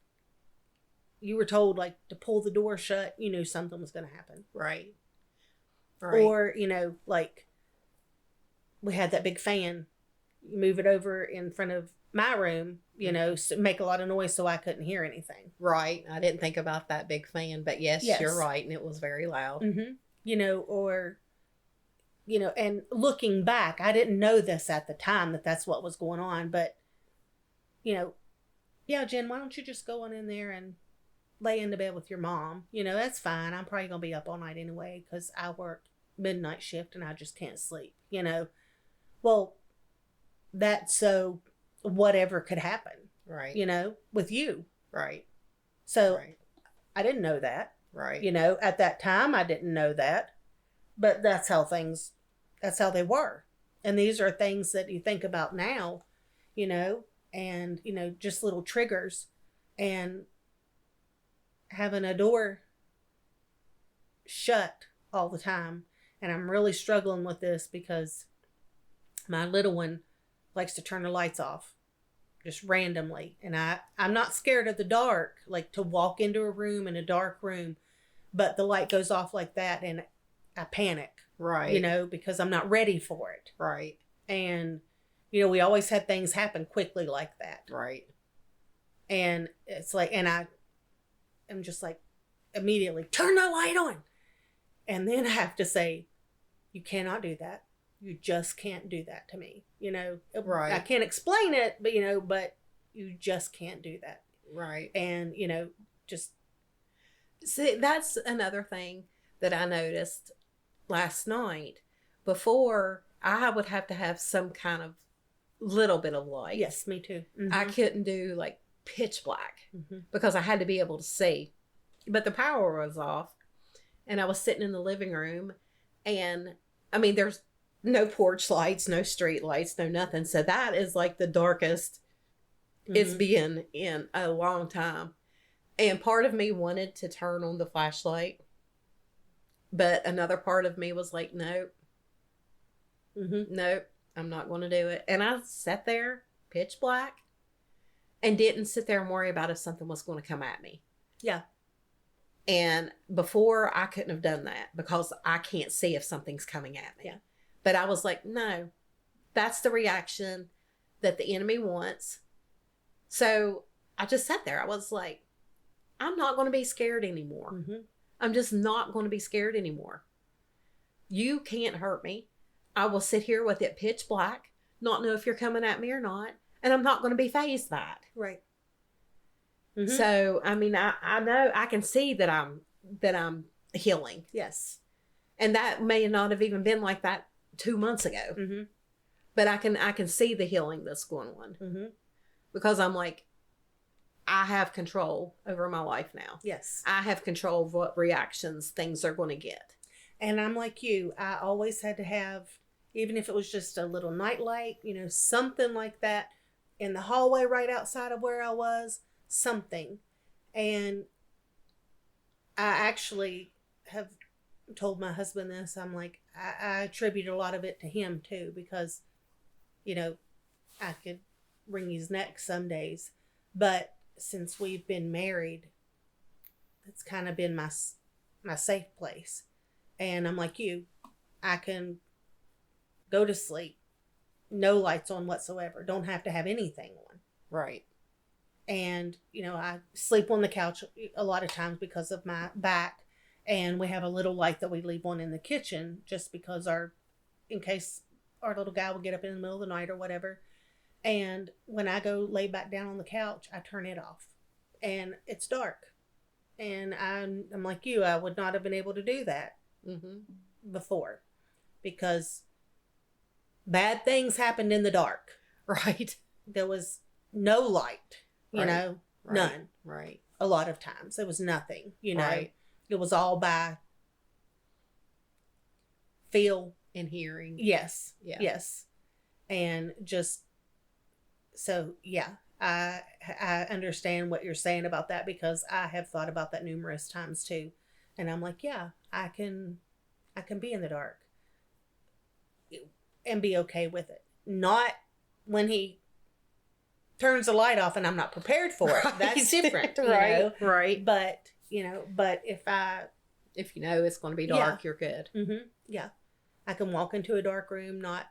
you were told to pull the door shut, you knew something was going to happen. Right. Or, we had that big fan, you move it over in front of my room, make a lot of noise so I couldn't hear anything. Right. I didn't think about that big fan, but yes. You're right. And it was very loud. Mm-hmm. Or, and looking back, I didn't know this at the time that's what was going on, but, yeah, Jen, why don't you just go on in there and lay in the bed with your mom? That's fine. I'm probably going to be up all night anyway, because I work midnight shift and I just can't sleep, Well, that's so whatever could happen. Right. With you. Right. So I didn't know that. Right. At that time, I didn't know that. But that's how they were. And these are things that you think about now, and, just little triggers. And having a door shut all the time. And I'm really struggling with this because my little one likes to turn the lights off just randomly. And I'm not scared of the dark, like to walk into a room in a dark room, but the light goes off like that and I panic. Right. You know, because I'm not ready for it. Right. And, you know, we always had things happen quickly like that. Right. And it's like, and I'm just like, immediately, turn the light on. And then I have to say, you cannot do that. You just can't do that to me. You know, right. I can't explain it, but, you know, but you just can't do that. Right. And, you know, just. See, that's another thing that I noticed last night. Before, I would have to have some kind of little bit of light. Yes, me too. Mm-hmm. I couldn't do like pitch black because I had to be able to see. But the power was off and I was sitting in the living room and I mean, there's no porch lights, no street lights, no nothing. So that is like the darkest it's been in a long time. And part of me wanted to turn on the flashlight. But another part of me was like, nope. Nope, I'm not going to do it. And I sat there, pitch black, and didn't sit there and worry about if something was going to come at me. Yeah. And before, I couldn't have done that because I can't see if something's coming at me. Yeah. But I was like, no, that's the reaction that the enemy wants. So I just sat there. I was like, I'm not going to be scared anymore. I'm just not going to be scared anymore. You can't hurt me. I will sit here with it pitch black, not know if you're coming at me or not, and I'm not going to be fazed by it. Right. So, I mean, I know I can see that I'm healing. Yes. And that may not have even been like that 2 months ago. But I can see the healing that's going on. Because I'm like, I have control over my life now. Yes. I have control of what reactions things are going to get. And I'm like you. I always had to have, even if it was just a little nightlight, you know, something like that in the hallway right outside of where I was, something. And I actually have told my husband this. I'm like, I attribute a lot of it to him too, because, you know, I could wring his neck some days. But since we've been married, it's kind of been my safe place. And I'm like you, I can go to sleep, no lights on whatsoever, don't have to have anything on. Right. And, you know, I sleep on the couch a lot of times because of my back. And we have a little light that we leave on in the kitchen just because in case our little guy will get up in the middle of the night or whatever. And when I go lay back down on the couch, I turn it off. And it's dark. And I'm like you, I would not have been able to do that before. Because bad things happened in the dark. Right. There was no light, you know, none. Right. A lot of times. There was nothing, you know. Right. It was all by feel and hearing. Yes. Yeah. Yes. And just, so yeah, I understand what you're saying about that because I have thought about that numerous times too. And I'm like, yeah, I can be in the dark and be okay with it. Not when he turns the light off and I'm not prepared for it. Right. That's different. Right. You know? Right. But, you know, if you know it's going to be dark, you're good. Yeah. I can walk into a dark room, not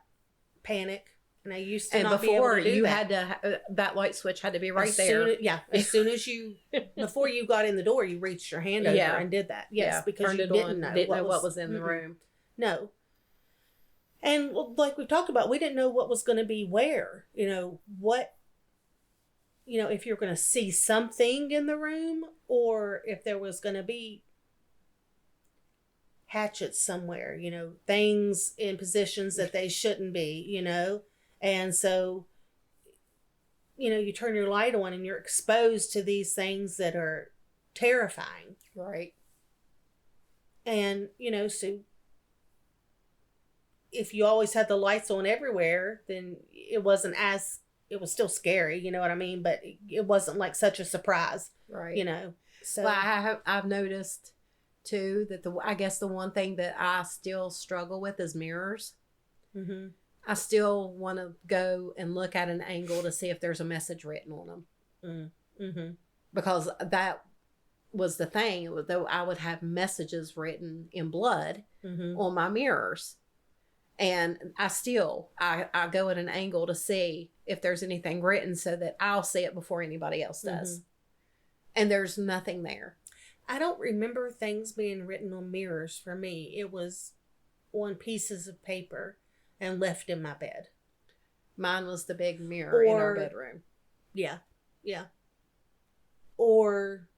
panic. And I used to and not before be able to do you that. had to, that light switch had to be right there. As soon as you, before you got in the door, you reached your hand over and did that. Yes, because you didn't know what was in the room. No. And like we talked about, we didn't know what was going to be where. You know, if you're going to see something in the room or if there was going to be hatchets somewhere, you know, things in positions that they shouldn't be, you know. And so, you know, you turn your light on and you're exposed to these things that are terrifying. Right. And, you know, so if you always had the lights on everywhere, then it was still scary, you know what I mean? But it wasn't like such a surprise. Right. You know. So Well, I've noticed too that I guess the one thing that I still struggle with is mirrors. mm-hmm. I still want to go and look at an angle to see if there's a message written on them. Mm-hmm. Because that was the thing, though I would have messages written in blood on my mirrors. And I go at an angle to see if there's anything written so that I'll see it before anybody else does. And there's nothing there. I don't remember things being written on mirrors for me. It was on pieces of paper and left in my bed. Mine was the big mirror in our bedroom. Yeah. Yeah. Or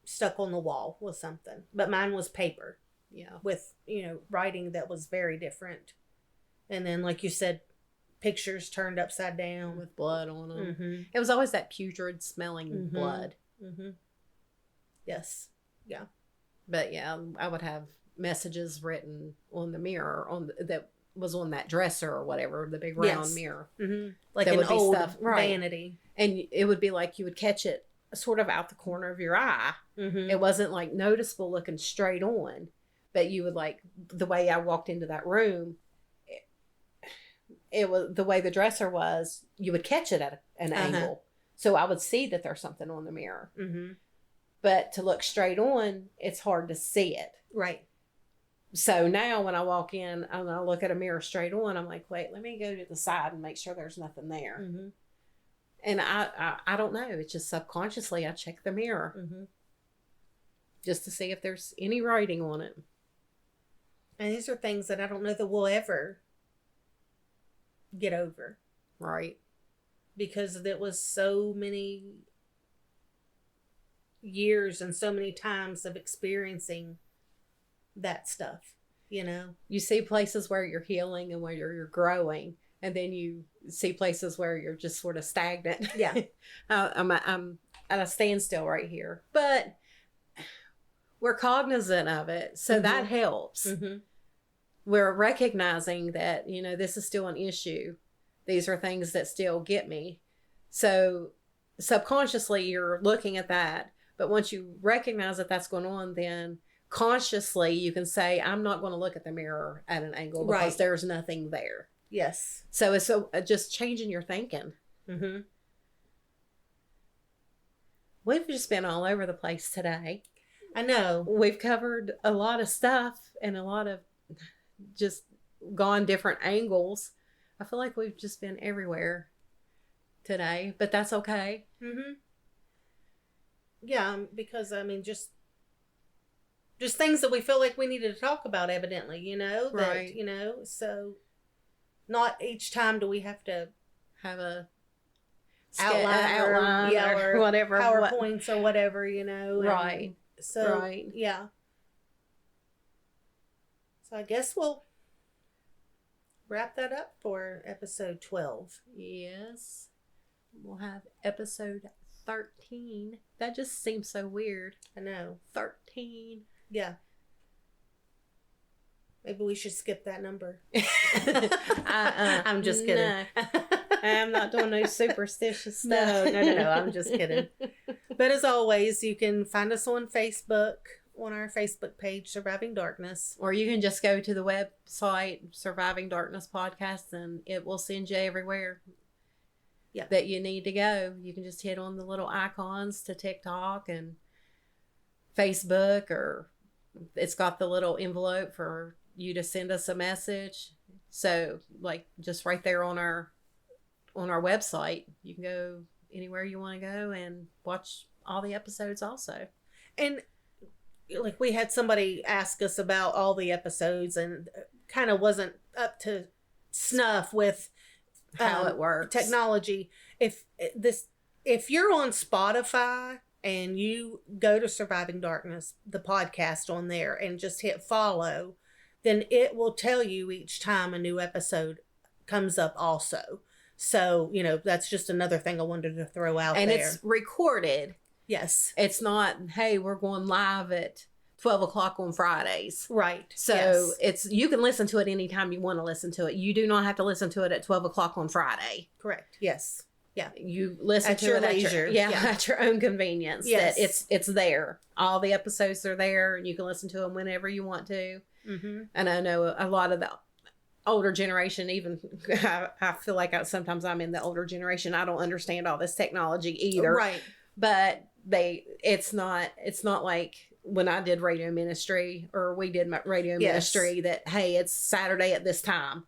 stuck on the wall with something. But mine was paper. Yeah. With, writing that was very different. And then, like you said, pictures turned upside down. With blood on them. Mm-hmm. It was always that putrid smelling blood. Mm-hmm. Yes. Yeah. But yeah, I would have messages written on the mirror that was on that dresser or whatever, the big round mirror. Mm-hmm. Like an old vanity. And it would be like you would catch it sort of out the corner of your eye. Mm-hmm. It wasn't like noticeable looking straight on, but you would like the way I walked into that room. It was the way the dresser was. You would catch it at an angle, so I would see that there's something on the mirror. Mm-hmm. But to look straight on, it's hard to see it. Right. So now when I walk in and I look at a mirror straight on, I'm like, wait, let me go to the side and make sure there's nothing there. Mm-hmm. And I don't know. It's just subconsciously I check the mirror just to see if there's any writing on it. And these are things that I don't know that we'll ever get over. Right. Because it was so many years and so many times of experiencing that stuff, You see places where you're healing and where you're growing, and then you see places where you're just sort of stagnant. Yeah. I'm at a standstill right here. But we're cognizant of it, so that helps. Mm-hmm. We're recognizing that, this is still an issue. These are things that still get me. So subconsciously you're looking at that. But once you recognize that that's going on, then consciously you can say, I'm not going to look at the mirror at an angle because there's nothing there. Yes. So it's just changing your thinking. Mm-hmm. We've just been all over the place today. I know. We've covered a lot of stuff and a lot of just gone different angles. I feel like we've just been everywhere today, but that's okay. Mm-hmm. Yeah, because just things that we feel like we needed to talk about, evidently, Right. So not each time do we have to have a outline or whatever, PowerPoints or whatever, Right. So, right. Yeah. So I guess we'll wrap that up for episode 12. Yes. We'll have episode 13. That just seems so weird. I know. 13. Yeah. Maybe we should skip that number. I'm just kidding. No. I'm not doing no superstitious stuff. No. I'm just kidding. But as always, you can find us on Facebook, on our Facebook page, Surviving Darkness. Or you can just go to the website, Surviving Darkness Podcast, and it will send you everywhere that you need to go. You can just hit on the little icons to TikTok and Facebook, or it's got the little envelope for you to send us a message. So, like, just right there on our website, you can go anywhere you want to go and watch all the episodes also. And like, we had somebody ask us about all the episodes and kind of wasn't up to snuff with how it works, technology. If you're on Spotify and you go to Surviving Darkness, the podcast on there, and just hit follow, then it will tell you each time a new episode comes up also. So, that's just another thing I wanted to throw out there. And it's recorded. Yes. It's not, hey, we're going live at 12 o'clock on Fridays. Right. So you can listen to it anytime you want to listen to it. You do not have to listen to it at 12 o'clock on Friday. Correct. Yes. Yeah. You listen at to your it leisure. at at your own convenience. Yes. That it's there. All the episodes are there, and you can listen to them whenever you want to. Mm-hmm. And I know a lot of the older generation, even I feel like sometimes I'm in the older generation. I don't understand all this technology either. Right. But it's not like when I did radio ministry, or we did my radio ministry, that, hey, it's Saturday at this time.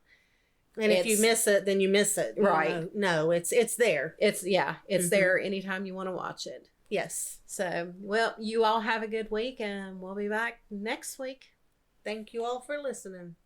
And if you miss it, then you miss it. Right. No, it's there. It's there anytime you want to watch it. Yes. So, well, you all have a good week, and we'll be back next week. Thank you all for listening.